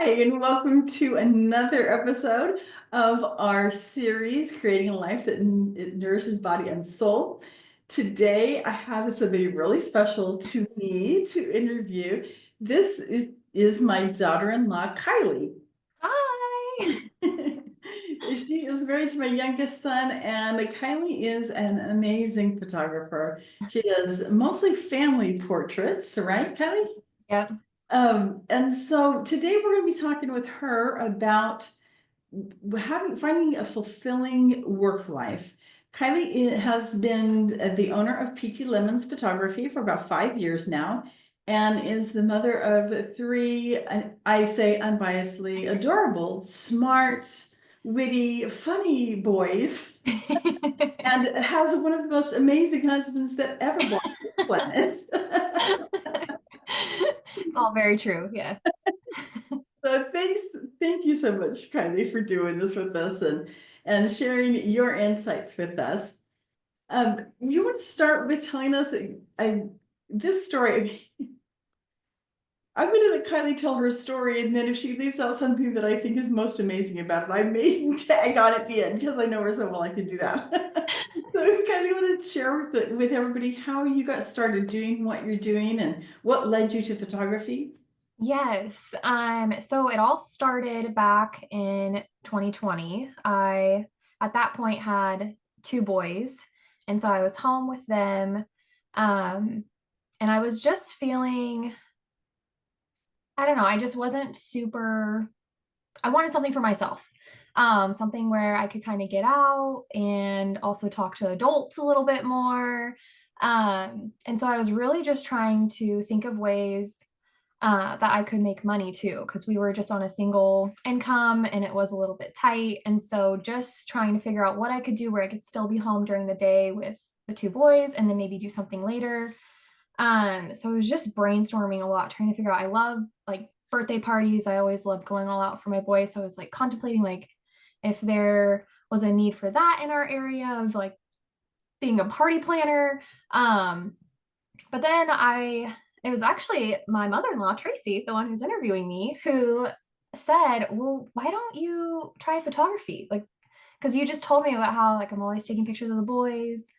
Hi, and welcome to another episode of our series, Creating a Life That it Nourishes Body and Soul. Today, I have somebody really special to me to interview. This is my daughter-in-law, Kylie. Hi. She is married to my youngest son, and Kylie is an amazing photographer. She does mostly family portraits, right, Kylie? Yep. And so today we're going to be talking with her about finding a fulfilling work life. Kylie has been the owner of Peachy Lemons Photography for about 5 years now, and is the mother of three, I say unbiasedly, adorable, smart, witty, funny boys, and has one of the most amazing husbands that ever walked the planet. It's all very true. Yeah. So thank you so much, Kylie, for doing this with us and sharing your insights with us. You want to start with telling us this story. I'm going to let Kylie tell her story, and then if she leaves out something that I think is most amazing about it, I may tag on at the end because I know her so well. I can do that. So, Kylie, you want to share with everybody how you got started doing what you're doing and what led you to photography? Yes. So it all started back in 2020. I at that point had two boys, and so I was home with them. Um, and I was just feeling, I don't know, I just wasn't super, I wanted something for myself. Something where I could kind of get out and also talk to adults a little bit more. And so I was really just trying to think of ways that I could make money too, because we were just on a single income and it was a little bit tight. And so just trying to figure out what I could do where I could still be home during the day with the two boys and then maybe do something later. So I was just brainstorming a lot, trying to figure out. I love like birthday parties. I always loved going all out for my boys. So I was like contemplating like if there was a need for that in our area of like being a party planner. Um, but then it was actually my mother-in-law, Tracy, the one who's interviewing me, who said, well, why don't you try photography? Like, because you just told me about how like I'm always taking pictures of the boys.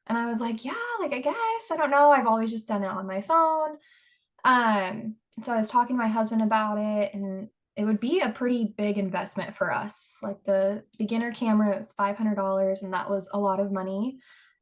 And I was like, yeah, like I guess, I don't know. I've always just done it on my phone. So I was talking to my husband about it, and it would be a pretty big investment for us. Like the beginner camera was $500, and that was a lot of money.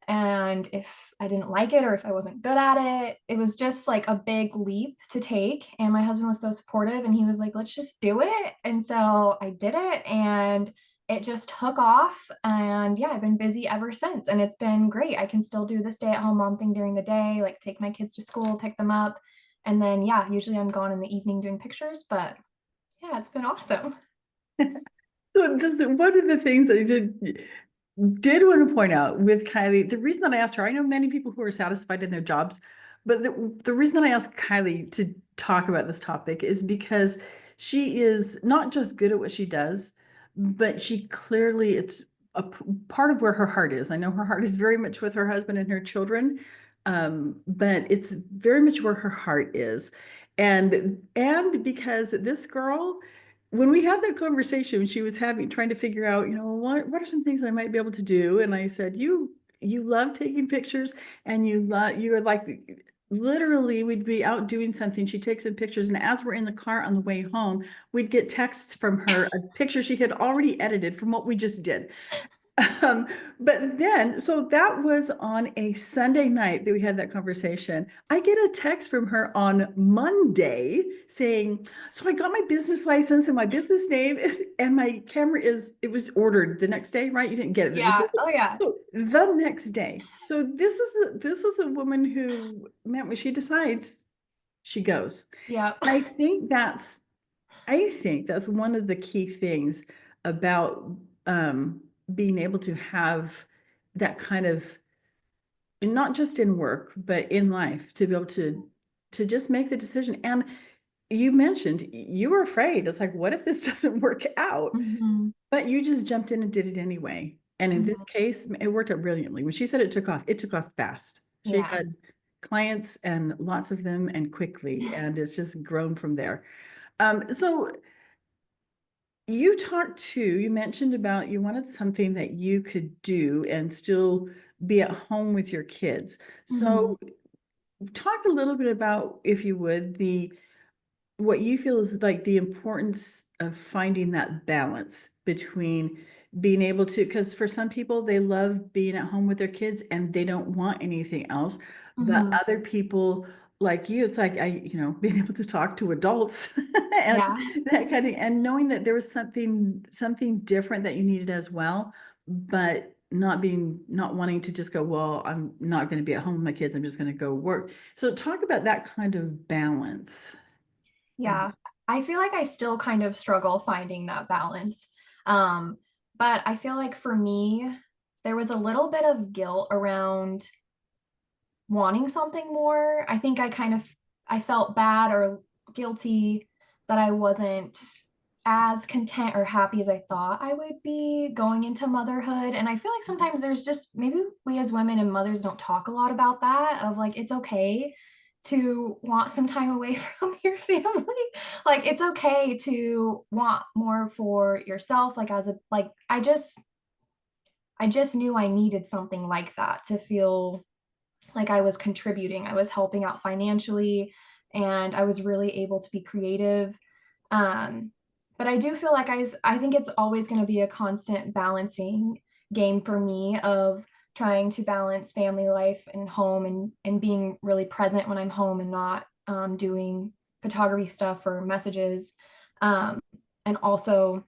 And if I didn't like it or if I wasn't good at it, it was just like a big leap to take. And my husband was so supportive, and he was like, let's just do it. And so I did it, and it just took off. And yeah, I've been busy ever since. And it's been great. I can still do the stay at home mom thing during the day, like take my kids to school, pick them up. And then, yeah, usually I'm gone in the evening doing pictures, but yeah, it's been awesome. So this is one of the things that I did want to point out with Kylie. The reason that I asked her, I know many people who are satisfied in their jobs, but the reason that I asked Kylie to talk about this topic is because she is not just good at what she does, but she clearly it's part of where her heart is. I know her heart is very much with her husband and her children, but it's very much where her heart is, and because this girl, when we had that conversation, she was trying to figure out, what are some things that I might be able to do? And I said, you love taking pictures, and you are like, literally, we'd be out doing something. She'd take some pictures, and as we're in the car on the way home, we'd get texts from her, a picture she had already edited from what we just did. Um, but then, so that was on a Sunday night that we had that conversation. I get a text from her on Monday saying, so I got my business license and my business name and my camera it was ordered the next day, right? You didn't get it the next day. Yeah. Oh, yeah. So the next day. So this is a woman who, man, when she decides, she goes. Yeah. And I think that's one of the key things about being able to have that kind of, not just in work, but in life, to be able to just make the decision. And you mentioned you were afraid. It's like, what if this doesn't work out? Hmm. But you just jumped in and did it anyway. And in this Hmm. case, it worked out brilliantly. When she said it took off fast. She Yeah. had clients and lots of them and quickly, and it's just grown from there. So you mentioned about you wanted something that you could do and still be at home with your kids. Mhm. So talk a little bit about, if you would, the what you feel is like the importance of finding that balance between being able to, because for some people they love being at home with their kids and they don't want anything else, but Mhm. other people like you, it's like being able to talk to adults and Yeah. that kind of, and knowing that there was something different that you needed as well, but not wanting to just go, well, I'm not going to be at home with my kids, I'm just going to go work. So talk about that kind of balance. Yeah. I feel like I still kind of struggle finding that balance. Um, but I feel like for me, there was a little bit of guilt around wanting something more. I think I felt bad or guilty that I wasn't as content or happy as I thought I would be going into motherhood. And I feel like sometimes there's just maybe we as women and mothers don't talk a lot about that of like it's okay to want some time away from your family. Like it's okay to want more for yourself like as a like I just knew I needed something like that to feel like I was contributing, I was helping out financially, and I was really able to be creative. Um, but I do feel like I think it's always going to be a constant balancing game for me of trying to balance family life and home and being really present when I'm home and not doing photography stuff or messages. Um, and also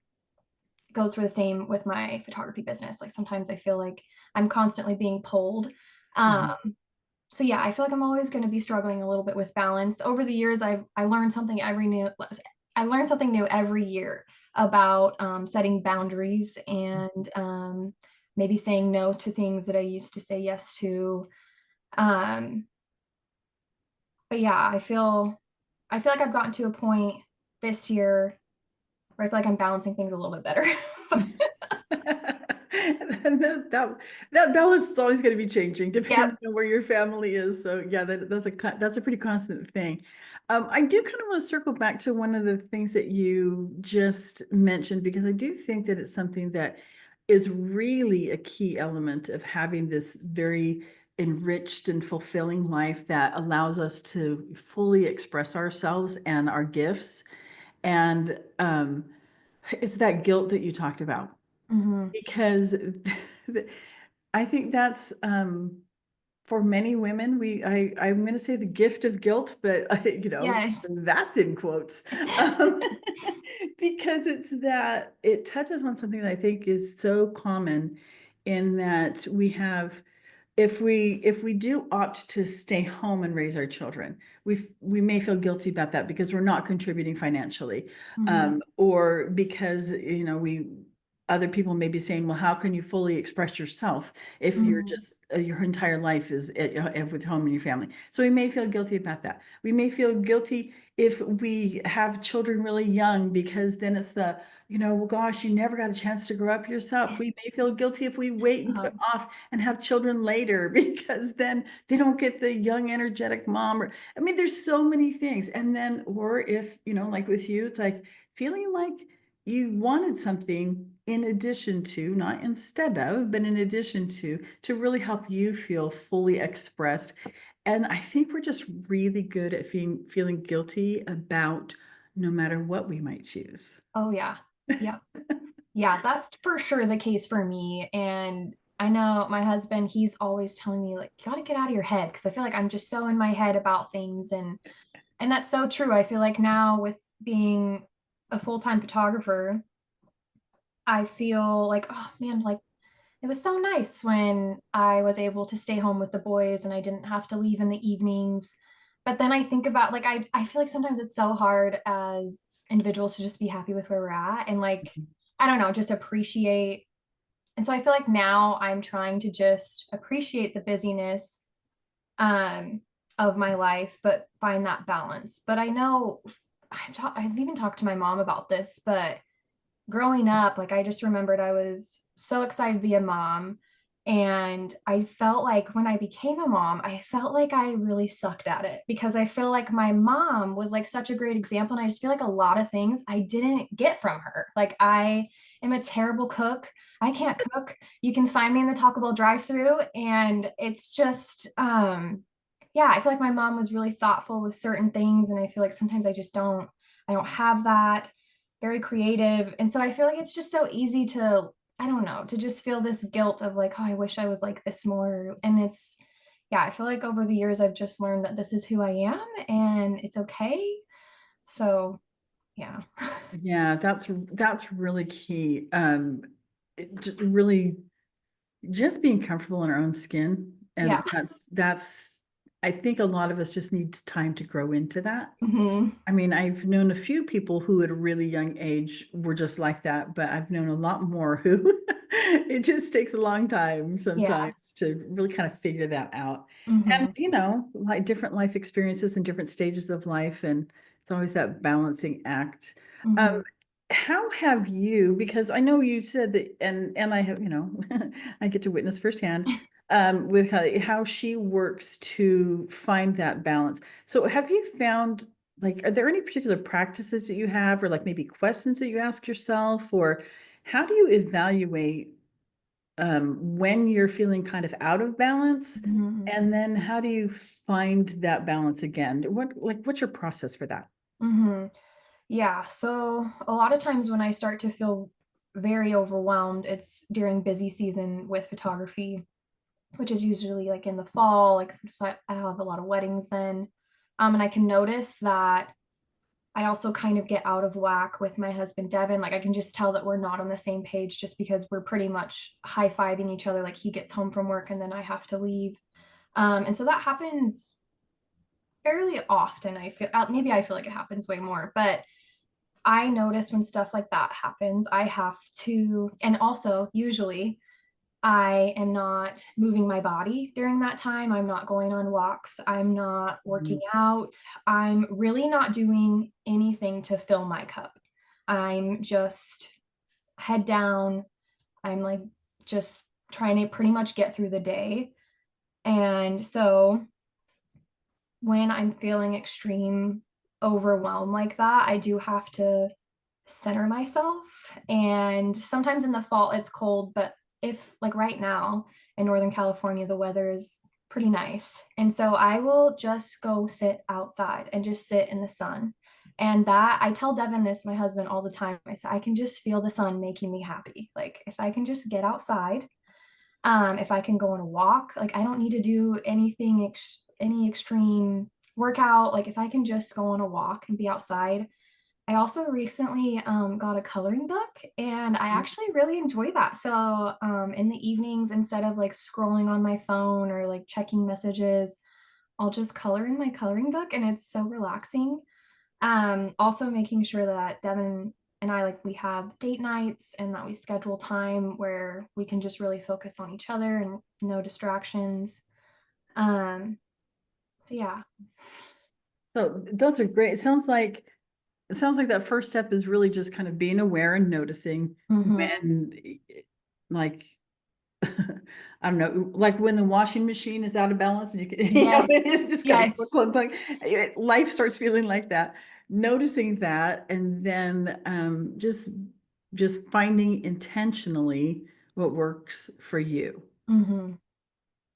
goes for the same with my photography business. Like sometimes I feel like I'm constantly being pulled. Um, Mhm. so yeah, I feel like I'm always going to be struggling a little bit with balance. Over the years, I learned something every new. I learned something new every year about setting boundaries and maybe saying no to things that I used to say yes to. Um, but yeah, I feel like I've gotten to a point this year where I feel like I'm balancing things a little bit better. And that balance is always going to be changing depending Yep. on where your family is. So yeah, that's a pretty constant thing. I do kind of want to circle back to one of the things that you just mentioned, because I do think that it's something that is really a key element of having this very enriched and fulfilling life that allows us to fully express ourselves and our gifts. And it's that guilt that you talked about, Hmm. because I think that's for many women, I'm going to say the gift of guilt, but Yes. that's in quotes, um, because it touches on something that I think is so common, in that if we do opt to stay home and raise our children, we may feel guilty about that because we're not contributing financially, Hmm. or because we other people may be saying, well, how can you fully express yourself if you're Hmm. just your entire life is with home and your family? So we may feel guilty about that. We may feel guilty if we have children really young, because then it's well, gosh, you never got a chance to grow up yourself. We may feel guilty if we wait and Uh-huh. put off and have children later because then they don't get the young, energetic mom. Or, I mean, there's so many things. And then, or if, like with you, it's like feeling like you wanted something in addition to, not instead of, but in addition to really help you feel fully expressed. And I think we're just really good at feeling guilty about no matter what we might choose. Oh yeah. Yep. Yeah, that's for sure the case for me. And I know my husband, he's always telling me like, you got to get out of your head because I feel like I'm just so in my head about things and that's so true. I feel like now with being a full-time photographer, I feel like, oh man, like it was so nice when I was able to stay home with the boys and I didn't have to leave in the evenings. But then I think about like I feel like sometimes it's so hard as individuals to just be happy with where we're at and like I don't know, just appreciate. And so I feel like now I'm trying to just appreciate the busyness um of my life, but find that balance. But I know I've even talked to my mom about this, but growing up, like I just remembered I was so excited to be a mom And I felt like when I became a mom, I felt like I really sucked at it because I feel like my mom was like such a great example. And I just feel like a lot of things I didn't get from her. Like I am a terrible cook. I can't cook. You can find me in the Taco Bell drive-through. And it's just yeah, I feel like my mom was really thoughtful with certain things. And I feel like sometimes I don't have that. Very creative. And so I feel like it's just so easy to I don't know, to just feel this guilt of like, oh, I wish I was like this more. And it's, yeah, I feel like over the years, I've just learned that this is who I am and it's okay. So, yeah. Yeah, that's really key. Just really just being comfortable in our own skin. Yeah. And that's I think a lot of us just need time to grow into that. Hmm. I mean, I've known a few people who at a really young age were just like that, but I've known a lot more who it just takes a long time Yeah. sometimes to really kind of figure that out. And, Hmm. like different life experiences and different stages of life, and it's always that balancing act. Hmm. Um, how have you, because I know you said that, and I have, I get to witness firsthand with how she works to find that balance. So have you found like, are there any particular practices that you have, or like maybe questions that you ask yourself, or how do you evaluate when you're feeling kind of out of balance? Hmm. And then how do you find that balance again? What's your process for that? Hmm. Yeah. So a lot of times when I start to feel very overwhelmed, it's during busy season with photography, which is usually like in the fall. Like I have a lot of weddings then. And I can notice that I also kind of get out of whack with my husband, Devin. Like I can just tell that we're not on the same page just because we're pretty much high-fiving each other. Like he gets home from work and then I have to leave. And so that happens fairly often. Maybe I feel like it happens way more, but I notice when stuff like that happens, I have to, and also usually I am not moving my body during that time. I'm not going on walks. I'm not working Mhm. out. I'm really not doing anything to fill my cup. I'm just head down. I'm like just trying to pretty much get through the day. And so when I'm feeling extreme overwhelm like that, I do have to center myself. And sometimes in the fall it's cold, but if like right now in Northern California, the weather is pretty nice. And so I will just go sit outside and just sit in the sun. And that I tell Devin this, my husband, all the time. I say, I can just feel the sun making me happy. Like if I can just get outside, if I can go on a walk, like I don't need to do any extreme workout. Like if I can just go on a walk and be outside. I also recently got a coloring book and I actually really enjoy that. So in the evenings, instead of like scrolling on my phone or like checking messages, I'll just color in my coloring book and it's so relaxing. Also making sure that Devin and I like we have date nights and that we schedule time where we can just really focus on each other and no distractions. Um, so yeah. So those are great. It sounds like that first step is really just kind of being aware and noticing Mm-hmm. when, like, I don't know, like when the washing machine is out of balance and you can, Yes. it just kind of click, Yes. click, click. Life starts feeling like that. Noticing that, and then just finding intentionally what works for you. Mm-hmm.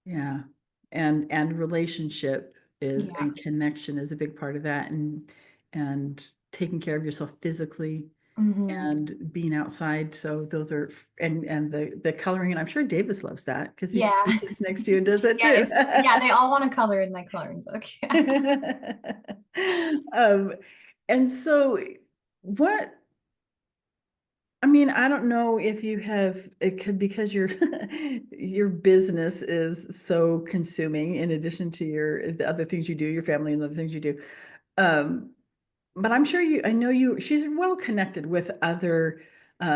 Yeah. And relationship is Yeah. and connection is a big part of that, and taking care of yourself physically Mm-hmm. and being outside. So those are and the coloring, and I'm sure Davis loves that because Yeah. he sits next to you and does that Yeah, too. they all want to color in my coloring book. Yeah. Um, and so what I mean, I don't know if you have it could because your your business is so consuming in addition to the other things you do, your family and the other things you do. Um, but I know she's well connected with other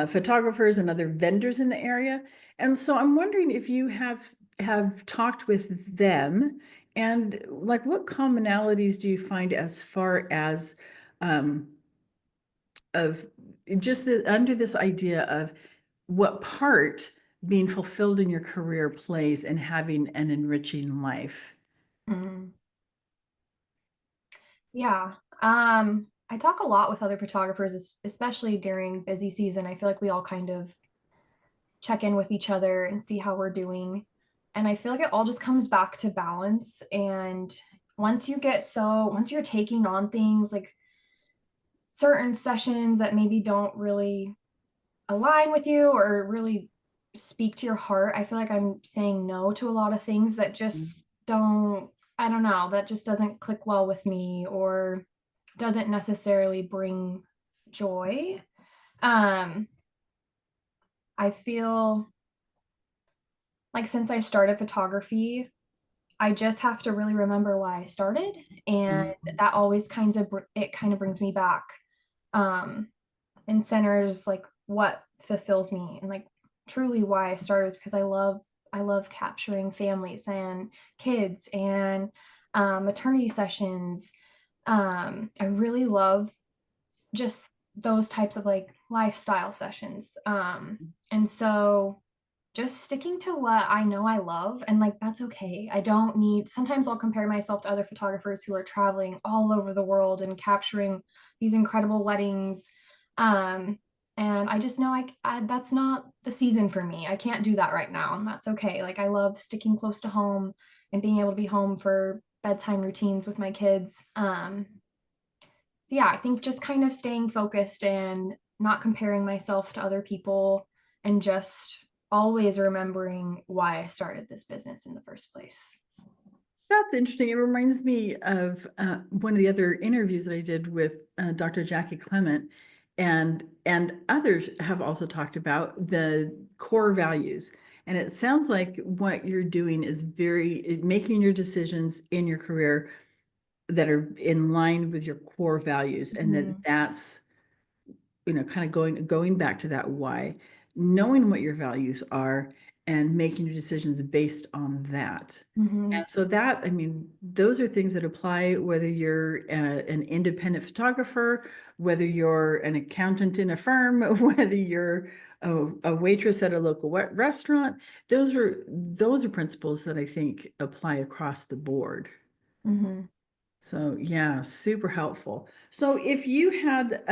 photographers and other vendors in the area. And so I'm wondering if you have talked with them, and like what commonalities do you find as far as um, of just under this idea of what part being fulfilled in your career plays and having an enriching life. Mhm. Yeah. I talk a lot with other photographers, especially during busy season. I feel like we all kind of check in with each other and see how we're doing. And I feel like it all just comes back to balance. And once you're taking on things like certain sessions that maybe don't really align with you or really speak to your heart, I feel like I'm saying no to a lot of things that just don't, I don't know, that just doesn't click well with me or doesn't necessarily bring joy. Um, I feel like since I started photography, I just have to really remember why I started, and Mhm. that always kind of brings me back, um, and centers like what fulfills me and like truly why I started because I love capturing families and kids and maternity sessions. I really love just those types of like lifestyle sessions. And so just sticking to what I know I love and like that's okay. I don't need sometimes I'll compare myself to other photographers who are traveling all over the world and capturing these incredible weddings. Um and I just know that's not the season for me. I can't do that right now and that's okay. Like I love sticking close to home and being able to be home for bedtime routines with my kids. So yeah, I think just kind of staying focused and not comparing myself to other people and just always remembering why I started this business in the first place. That's interesting. It reminds me of one of the other interviews that I did with Dr. Jackie Clement, and others have also talked about the core values. And it sounds like what you're doing is very making your decisions in your career that are in line with your core values, and Mhm. that's kind of going back to that why, knowing what your values are and making your decisions based on that. Mhm. And so that, I mean, those are things that apply whether you're an independent photographer, whether you're an accountant in a firm, whether you're a waitress at a local restaurant. Those are principles that I think apply across the board. Mhm. So yeah, super helpful. So if you had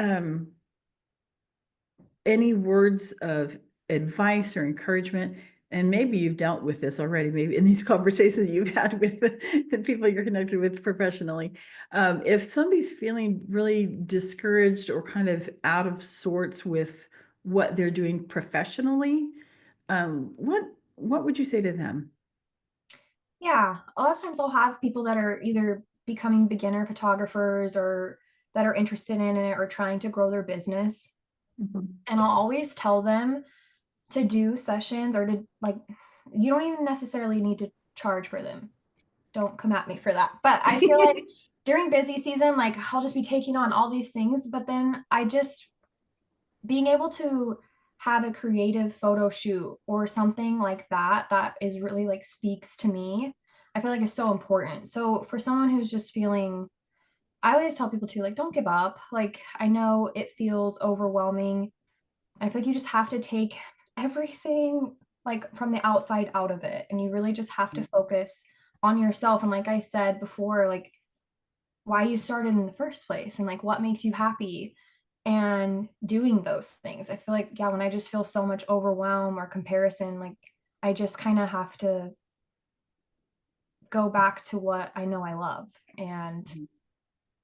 any words of advice or encouragement, and maybe you've dealt with this already, maybe in these conversations you've had with the people you're connected with professionally. If somebody's feeling really discouraged or kind of out of sorts with what they're doing professionally, what would you say to them? Yeah, a lot of times I'll have people that are either becoming beginner photographers or that are interested in it or trying to grow their business. Mhm. And I'll always tell them to do sessions or to like, you don't even necessarily need to charge for them. Don't come at me for that. But I feel like during busy season, like I'll just be taking on all these things, but then I just being able to have a creative photo shoot or something like that that is really like speaks to me, I feel like is so important. So for someone who's just feeling, I always tell people to like don't give up. Like I know it feels overwhelming. I feel like you just have to take everything like from the outside out of it and you really just have to focus on yourself and like I said before, like why you started in the first place and like what makes you happy and doing those things. I feel like, yeah, when I just feel so much overwhelm or comparison, like I just kind of have to go back to what I know I love. And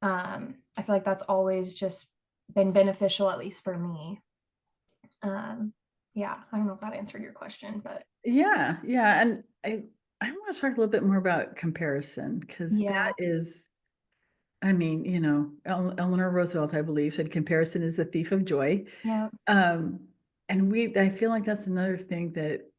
I feel like that's always just been beneficial, at least for me. Um, yeah, I don't know if that answered your question, but Yeah, yeah, and I want to talk a little bit more about comparison because yeah, that is, I mean, Eleanor Roosevelt, I believe, said comparison is the thief of joy. yeah, Um, and I feel like that's another thing that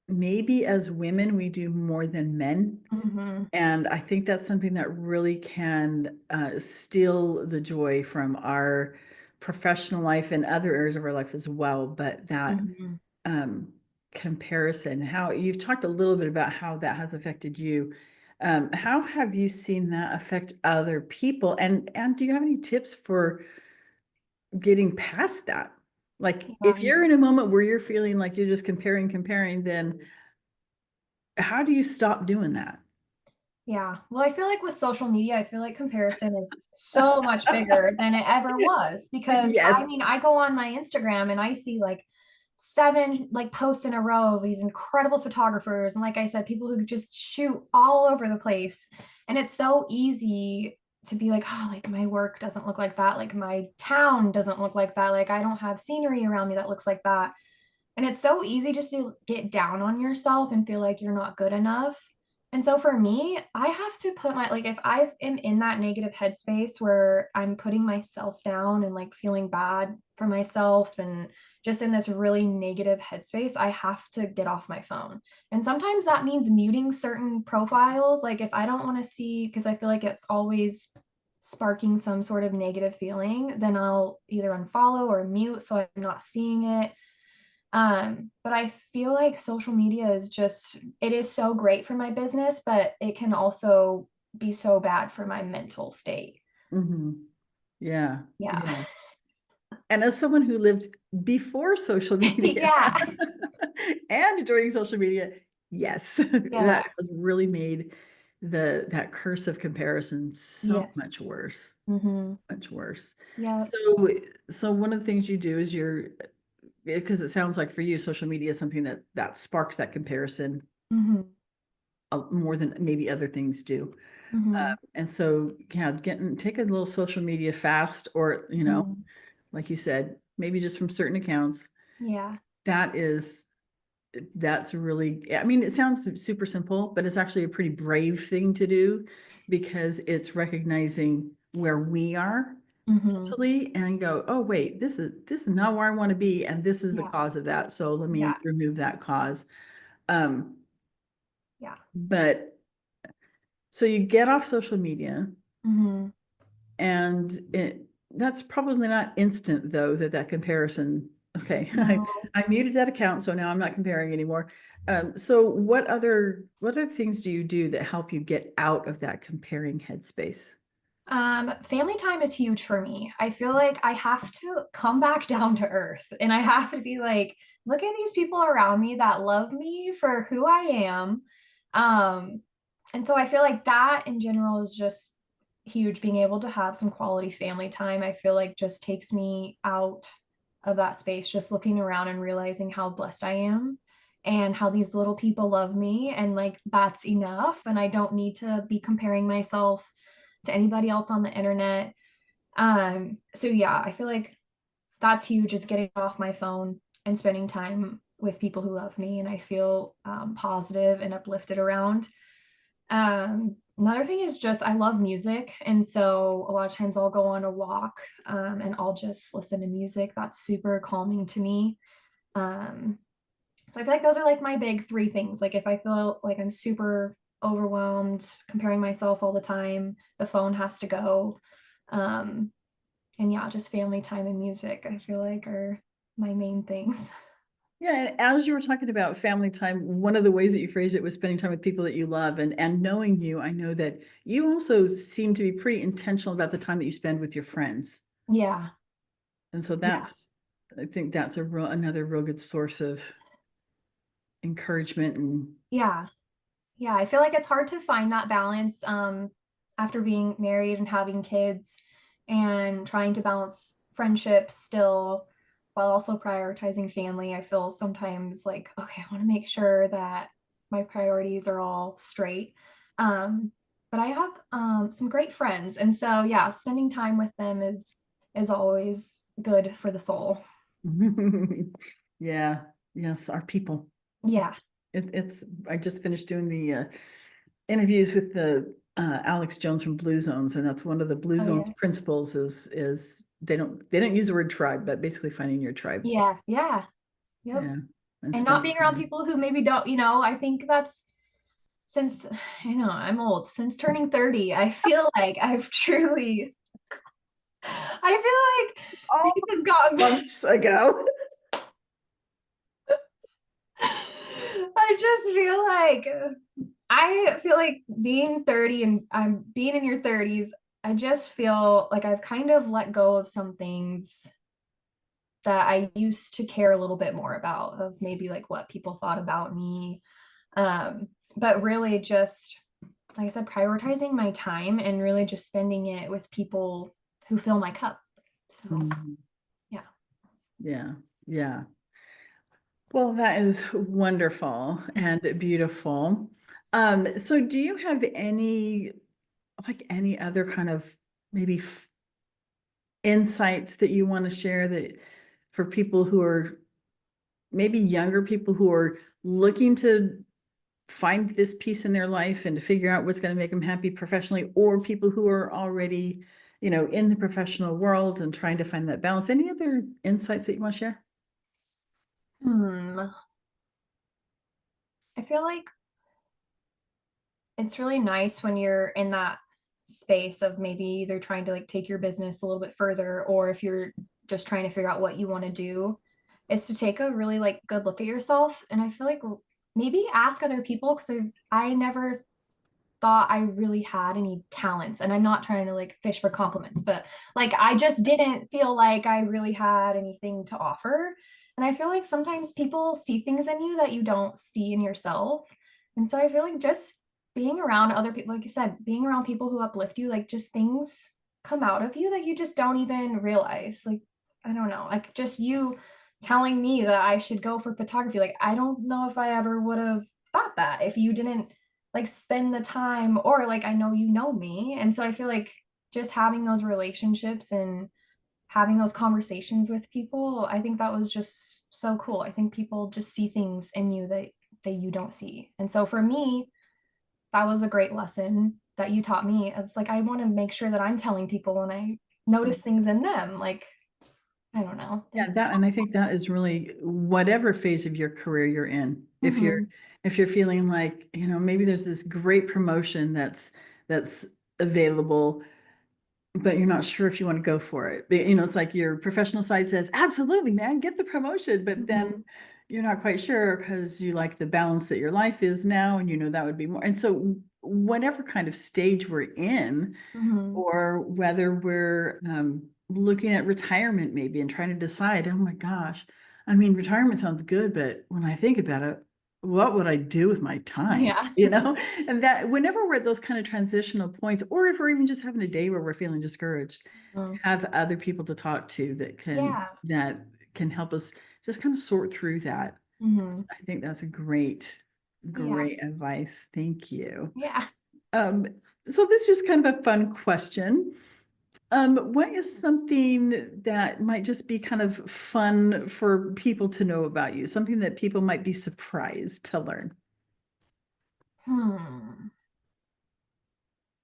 maybe as women we do more than men. hmm, And I think that's something that really can steal the joy from our professional life and other areas of our life as well. But that hmm. um, comparison, how you've talked a little bit about how that has affected you. How have you seen that affect other people? And do you have any tips for getting past that? Like Yeah. if you're in a moment where you're feeling like you're just comparing, then how do you stop doing that? Yeah. Well, I feel like with social media, I feel like comparison is so much bigger than it ever was because I Yes. mean, I go on my Instagram and I see like seven like posts in a row of these incredible photographers and like I said, people who just shoot all over the place. And it's so easy to be like, oh, like my work doesn't look like that, like my town doesn't look like that, like I don't have scenery around me that looks like that. And it's so easy just to get down on yourself and feel like you're not good enough. And so for me, I have to put my, like, if I am in that negative headspace where I'm putting myself down and like feeling bad for myself and just in this really negative headspace, I have to get off my phone. And sometimes that means muting certain profiles. Like if I don't want to see, because I feel like it's always sparking some sort of negative feeling, then I'll either unfollow or mute so I'm not seeing it. But I feel like social media is just, it is so great for my business, but it can also be so bad for my mental state. Hmm. Yeah. Yeah. Yeah. And as someone who lived before social media Yeah. and during social media, yes, Yeah. that has really made that curse of comparison so Yeah. much worse, Mm-hmm. much worse. Yeah. So one of the things you do is because it sounds like for you, social media is something that sparks that comparison Mm-hmm. more than maybe other things do. Mm-hmm. And so, yeah, take a little social media fast, or Mm-hmm. like you said, maybe just from certain accounts. Yeah. That is, that's really, I mean, it sounds super simple, but it's actually a pretty brave thing to do because it's recognizing where we are Mm-hmm. mentally and go, oh, wait, this is not where I want to be, and this is the Yeah. cause of that. So let me Yeah. remove that cause. Um, Yeah. but so you get off social media, Mm-hmm. and that's probably not instant though, that comparison. Okay, No. I muted that account, so now I'm not comparing anymore. So what other things do you do that help you get out of that comparing headspace? Family time is huge for me. I feel like I have to come back down to earth and I have to be like, look at these people around me that love me for who I am. Um, and so I feel like that in general is just huge. Being able to have some quality family time, I feel like just takes me out of that space, just looking around and realizing how blessed I am and how these little people love me. And like, that's enough. And I don't need to be comparing myself to anybody else on the internet. So yeah, I feel like that's huge. It's getting off my phone and spending time with people who love me and I feel positive and uplifted around. Another thing is just I love music. And so a lot of times I'll go on a walk and I'll just listen to music. That's super calming to me. Um, so I feel like those are like my big three things. Like if I feel like I'm super overwhelmed, comparing myself all the time, the phone has to go. Um, and yeah, just family time and music, I feel like are my main things. Yeah, and as you were talking about family time, one of the ways that you phrased it was spending time with people that you love, and knowing you, I know that you also seem to be pretty intentional about the time that you spend with your friends. Yeah. And so Yeah. I think that's another real good source of encouragement and Yeah. Yeah. I feel like it's hard to find that balance after being married and having kids and trying to balance friendships still while also prioritizing family. I feel sometimes like, okay, I want to make sure that my priorities are all straight. Um, but I have some great friends. And so yeah, spending time with them is always good for the soul. yeah, yes, our people. Yeah. It's I just finished doing the interviews with the Alex Jones from Blue Zones, and that's one of the Blue Oh Zones yeah. principles is they don't use the word tribe, but basically finding your tribe. Yeah. Yeah. Yep. Yeah, and And not spending being around time. people who maybe don't, I think that's since I'm old, since turning 30, I feel like I've truly, I feel like Oh, things have gotten, months ago. I just feel like, I feel like being 30 and I'm being in your 30s, I just feel like I've kind of let go of some things that I used to care a little bit more about, of maybe like what people thought about me. But really just, like I said, prioritizing my time and really just spending it with people who fill my cup. So, Mhm. yeah. Yeah. Yeah. Well, that is wonderful and beautiful. So do you have any other kind of maybe insights that you want to share that for people who are maybe younger people who are looking to find this piece in their life and to figure out what's going to make them happy professionally, or people who are already, in the professional world and trying to find that balance? Any other insights that you want to share? Hmm. I feel like it's really nice when you're in that space of maybe either trying to like take your business a little bit further, or if you're just trying to figure out what you want to do, is to take a really like good look at yourself. And I feel like maybe ask other people, because I never thought I really had any talents. And I'm not trying to like fish for compliments, but like I just didn't feel like I really had anything to offer. And I feel like sometimes people see things in you that you don't see in yourself. And so I feel like just being around other people, like you said, being around people who uplift you, like just things come out of you that you just don't even realize. Like, I don't know, like just you telling me that I should go for photography. Like, I don't know if I ever would have thought that if you didn't like spend the time, or like I know you know me. And so I feel like just having those relationships and having those conversations with people, I think that was just so cool. I think people just see things in you that you don't see. And so for me, that was a great lesson that you taught me. It's like I want to make sure that I'm telling people when I notice things in them. Like, I don't know. Yeah, and I think that is really whatever phase of your career you're in. Mm-hmm. If you're feeling like, maybe there's this great promotion that's available, but you're not sure if you want to go for it. But, it's like your professional side says, absolutely, man, get the promotion. But Mm-hmm. then you're not quite sure because you like the balance that your life is now, and that would be more. And so whatever kind of stage we're in, Mm-hmm. or whether we're looking at retirement maybe and trying to decide, oh my gosh, I mean, retirement sounds good, but when I think about it, what would I do with my time? Yeah. And that whenever we're at those kind of transitional points, or if we're even just having a day where we're feeling discouraged, Mm-hmm. have other people to talk to Yeah. that can help us just kind of sort through that. Mm-hmm. I think that's a Yeah. great advice. Thank you. Yeah. Um, so this is just kind of a fun question. What is something that might just be kind of fun for people to know about you? Something that people might be surprised to learn? Hmm.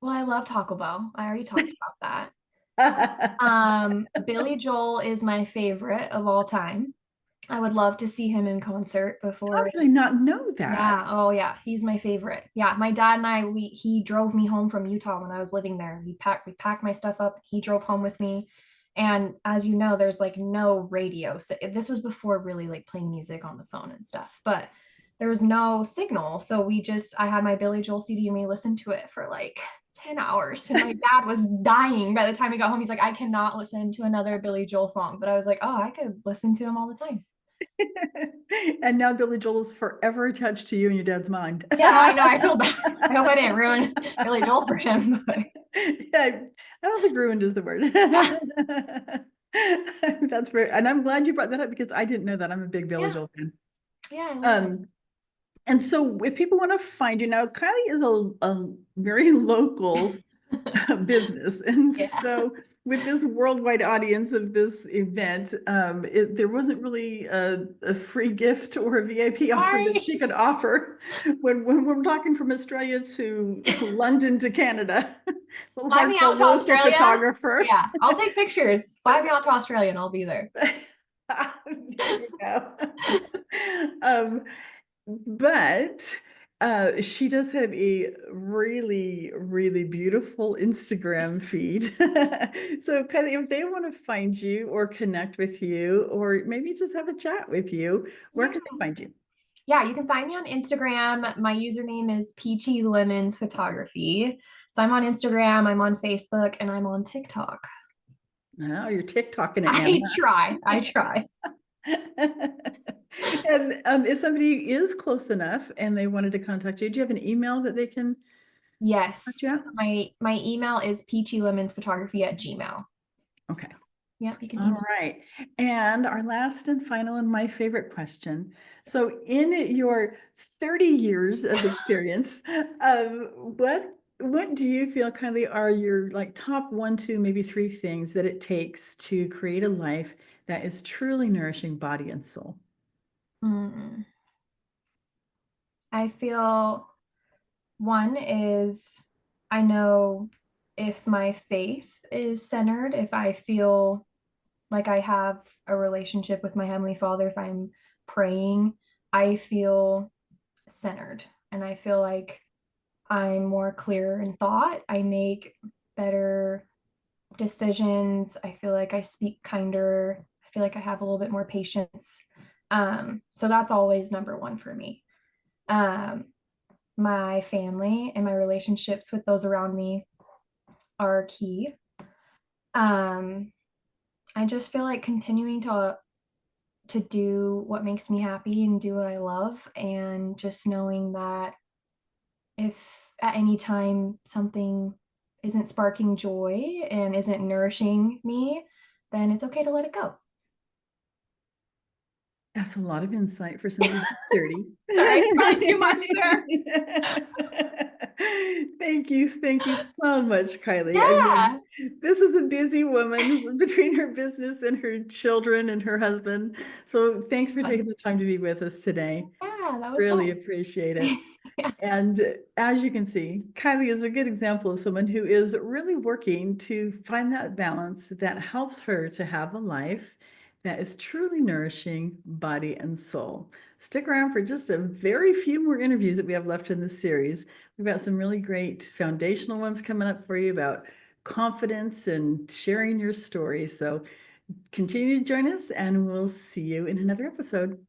Well, I love Taco Bell. I already talked about that. How Billy Joel is my favorite of all time. I would love to see him in concert before. did I not know that? Yeah, oh yeah, he's my favorite. Yeah, my dad and I, he drove me home from Utah when I was living there. We packed my stuff up. He drove home with me. And as you know, there's like no radio. So this was before really like playing music on the phone and stuff, but there was no signal. So I had my Billy Joel CD and we listened to it for like 10 hours. And my dad was dying by the time he got home. He's like, I cannot listen to another Billy Joel song. But I was like, oh, I could listen to him all the time. And now Billy Joel is forever attached to you and your dad's mind. Yeah, I know. I feel bad. I hope I didn't ruin Billy Joel for him. But Yeah, I don't think ruined is the word. yeah, That's very, and I'm glad you brought that up because I didn't know that. I'm a big Billy yeah, Joel fan. yeah. I love him. Um, and so if people want to find you now, Kylie is a very local business. And Yeah. so with this worldwide audience of this event, there wasn't really a free gift or a VIP offer that Sorry. she could offer when we're talking from Australia to London to Canada. A little Fly hard me for a out to local Australia. photographer. Yeah, I'll take pictures. Fly me out to Australia and I'll be there. There you go. Um, but she does have a really, really beautiful Instagram feed. So, kind of, if they want to find you or connect with you, or maybe just have a chat with you, where Yeah. can they find you? Yeah, you can find me on Instagram. My username is Peachy Lemons Photography. So I'm on Instagram, I'm on Facebook, and I'm on TikTok. Oh, you're TikToking it now. I try. I try. And if somebody is close enough and they wanted to contact you, do you have an email that they can contact you Yes. at? So my email is peachylemonsphotography@gmail. Okay. Yep, you can All email. right. And our last and final and my favorite question. So in your 30 years of experience, what do you feel, Kylie, are your like top one, two, maybe three things that it takes to create a life that is truly nourishing body and soul? Mm. I feel one is I know if my faith is centered, if I feel like I have a relationship with my Heavenly Father, if I'm praying, I feel centered and I feel like I'm more clear in thought. I make better decisions. I feel like I speak kinder. I feel like I have a little bit more patience. So that's always number one for me. Um, my family and my relationships with those around me are key. Um, I just feel like continuing to do what makes me happy and do what I love, and just knowing that if at any time something isn't sparking joy and isn't nourishing me, then it's okay to let it go. That's a lot of insight for somebody who's 30. Sorry, probably too much there. Thank you. Thank you so much, Kylie. I mean, Yeah. this is a busy woman between her business and her children and her husband. So thanks for taking the time to be with us today. Yeah, that was Really fun. appreciate it. Yeah. And as you can see, Kylie is a good example of someone who is really working to find that balance that helps her to have a life that is truly nourishing body and soul. Stick around for just a very few more interviews that we have left in this series. We've got some really great foundational ones coming up for you about confidence and sharing your story. So continue to join us, and we'll see you in another episode.